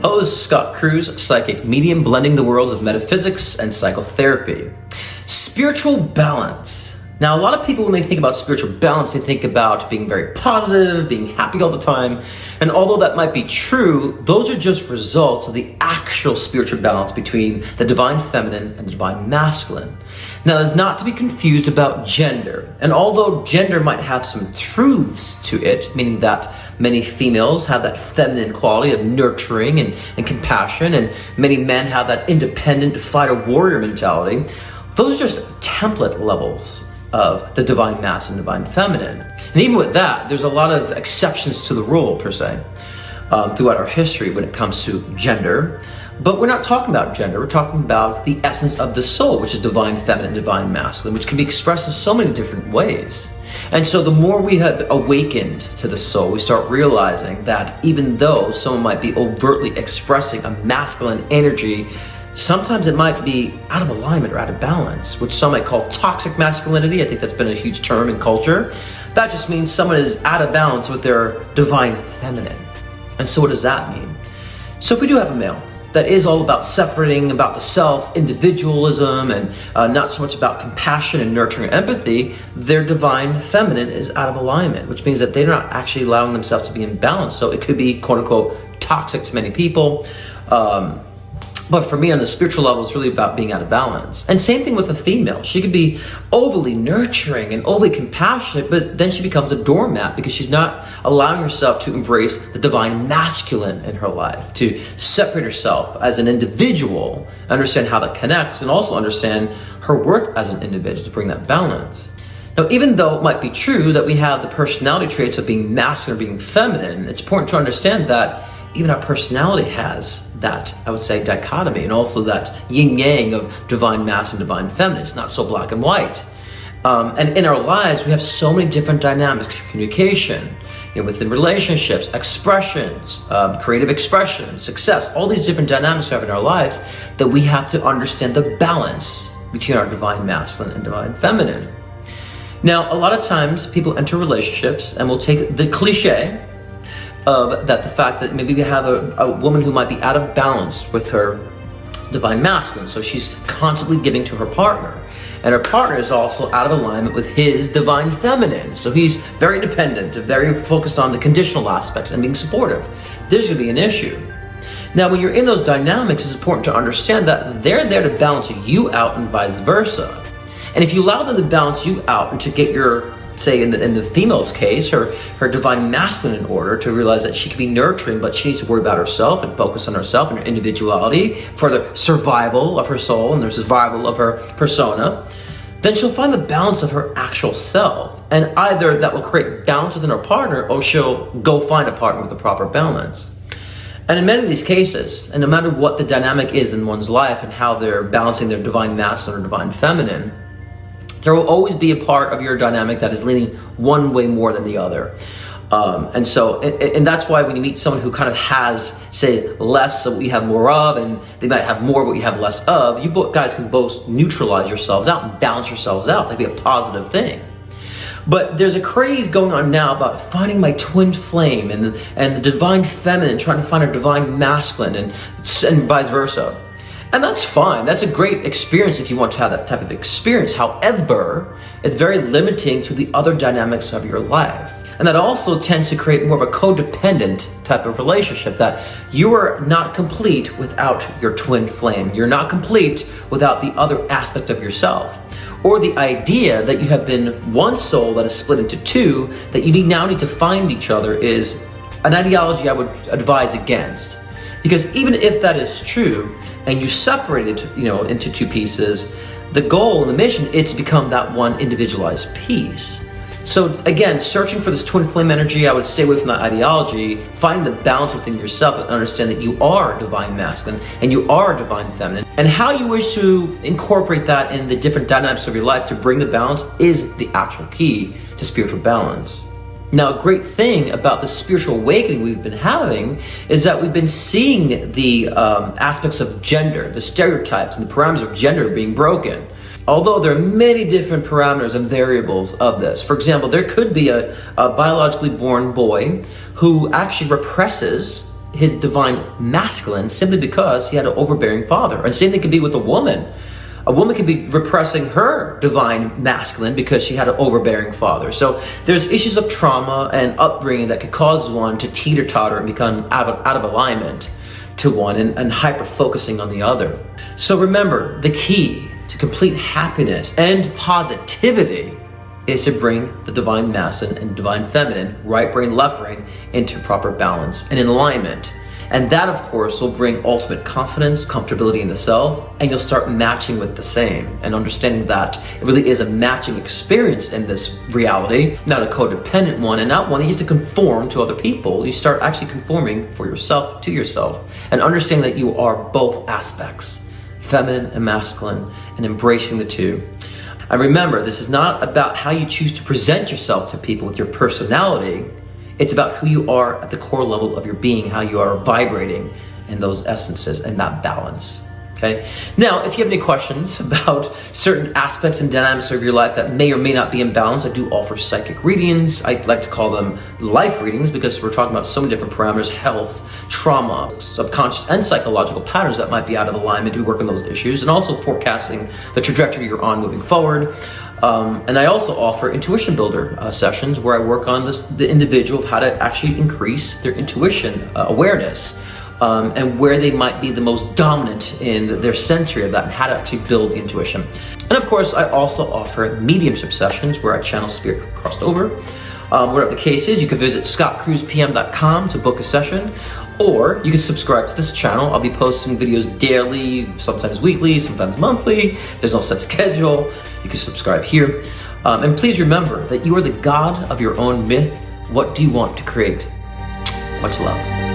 Hello, this is Scott Cruz, psychic medium, blending the worlds of metaphysics and psychotherapy. Spiritual balance. Now, a lot of people, when they think about spiritual balance, they think about being very positive, being happy all the time. And although that might be true, those are just results of the actual spiritual balance between the divine feminine and the divine masculine. Now, that's not to be confused about gender. And although gender might have some truths to it, meaning that many females have that feminine quality of nurturing and compassion, and many men have that independent fighter warrior mentality, those are just template levels of the divine masculine and divine feminine. And even with that, there's a lot of exceptions to the rule, per se, throughout our history when it comes to gender. But we're not talking about gender, we're talking about the essence of the soul, which is divine feminine and divine masculine, which can be expressed in so many different ways. And so the more we have awakened to the soul, we start realizing that even though someone might be overtly expressing a masculine energy, sometimes it might be out of alignment or out of balance, which some might call toxic masculinity. I think that's been a huge term in culture. That just means someone is out of balance with their divine feminine. And so what does that mean? So if we do have a male that is all about separating about the self, individualism, and not so much about compassion and nurturing and empathy, their divine feminine is out of alignment, which means that they're not actually allowing themselves to be in balance. So it could be, quote unquote, toxic to many people. But for me, on the spiritual level, it's really about being out of balance. And same thing with a female. She could be overly nurturing and overly compassionate, but then she becomes a doormat because she's not allowing herself to embrace the divine masculine in her life, to separate herself as an individual, understand how that connects, and also understand her worth as an individual to bring that balance. Now, even though it might be true that we have the personality traits of being masculine or being feminine, it's important to understand that even our personality has that, I would say, dichotomy, and also that yin-yang of divine masculine and divine feminine. It's not so black and white. And in our lives, we have so many different dynamics, communication, within relationships, expressions, creative expression, success, all these different dynamics we have in our lives that we have to understand the balance between our divine masculine and divine feminine. Now, a lot of times people enter relationships and will take the cliche of that, the fact that maybe we have a woman who might be out of balance with her divine masculine, so she's constantly giving to her partner, and her partner is also out of alignment with his divine feminine, so he's very dependent, very focused on the conditional aspects and being supportive. There's going to be an issue. Now, when you're in those dynamics, it's important to understand that they're there to balance you out and vice versa. And if you allow them to balance you out and to get your, say in the female's case, her divine masculine in order, to realize that she can be nurturing, but she needs to worry about herself and focus on herself and her individuality for the survival of her soul and the survival of her persona, then she'll find the balance of her actual self. And either that will create balance within her partner, or she'll go find a partner with the proper balance. And in many of these cases, and no matter what the dynamic is in one's life and how they're balancing their divine masculine or divine feminine, there will always be a part of your dynamic that is leaning one way more than the other. And that's why when you meet someone who kind of has, say, less of what you have more of, and they might have more of what you have less of, you guys can both neutralize yourselves out and balance yourselves out. That'd be a positive thing. But there's a craze going on now about finding my twin flame and the divine feminine, trying to find a divine masculine, and vice versa. And that's fine. That's a great experience if you want to have that type of experience. However, it's very limiting to the other dynamics of your life. And that also tends to create more of a codependent type of relationship, that you are not complete without your twin flame. You're not complete without the other aspect of yourself. Or the idea that you have been one soul that is split into two, that you now need to find each other, is an ideology I would advise against. Because even if that is true, and you separate it, into two pieces, the goal and the mission is to become that one individualized piece. So again, searching for this twin flame energy, I would stay away from that ideology. Find the balance within yourself and understand that you are divine masculine and you are divine feminine. And how you wish to incorporate that in the different dynamics of your life to bring the balance is the actual key to spiritual balance. Now, a great thing about the spiritual awakening we've been having is that we've been seeing the aspects of gender, the stereotypes and the parameters of gender being broken. Although there are many different parameters and variables of this. For example, there could be a biologically born boy who actually represses his divine masculine simply because he had an overbearing father. And same thing can be with a woman. A woman can be repressing her divine masculine because she had an overbearing father. So there's issues of trauma and upbringing that could cause one to teeter-totter and become out of alignment to one and hyper-focusing on the other. So remember, the key to complete happiness and positivity is to bring the divine masculine and divine feminine, right brain, left brain, into proper balance and in alignment. And that, of course, will bring ultimate confidence, comfortability in the self, and you'll start matching with the same and understanding that it really is a matching experience in this reality, not a codependent one, and not one that you have to conform to other people. You start actually conforming for yourself, to yourself, and understanding that you are both aspects, feminine and masculine, and embracing the two. And remember, this is not about how you choose to present yourself to people with your personality. It's about who you are at the core level of your being, how you are vibrating in those essences and that balance. Okay. Now, if you have any questions about certain aspects and dynamics of your life that may or may not be in balance, I do offer psychic readings. I like to call them life readings because we're talking about so many different parameters: health, trauma, subconscious and psychological patterns that might be out of alignment. We work on those issues, and also forecasting the trajectory you're on moving forward. And I also offer intuition builder sessions where I work on the individual of how to actually increase their intuition awareness. And where they might be the most dominant in their sensory of that, and how to actually build the intuition. And of course, I also offer mediumship sessions where I channel spirit crossed over. Whatever the case is, you can visit scottcruzpm.com to book a session, or you can subscribe to this channel. I'll be posting videos daily, sometimes weekly, sometimes monthly. There's no set schedule. You can subscribe here. And please remember that you are the god of your own myth. What do you want to create? Much love.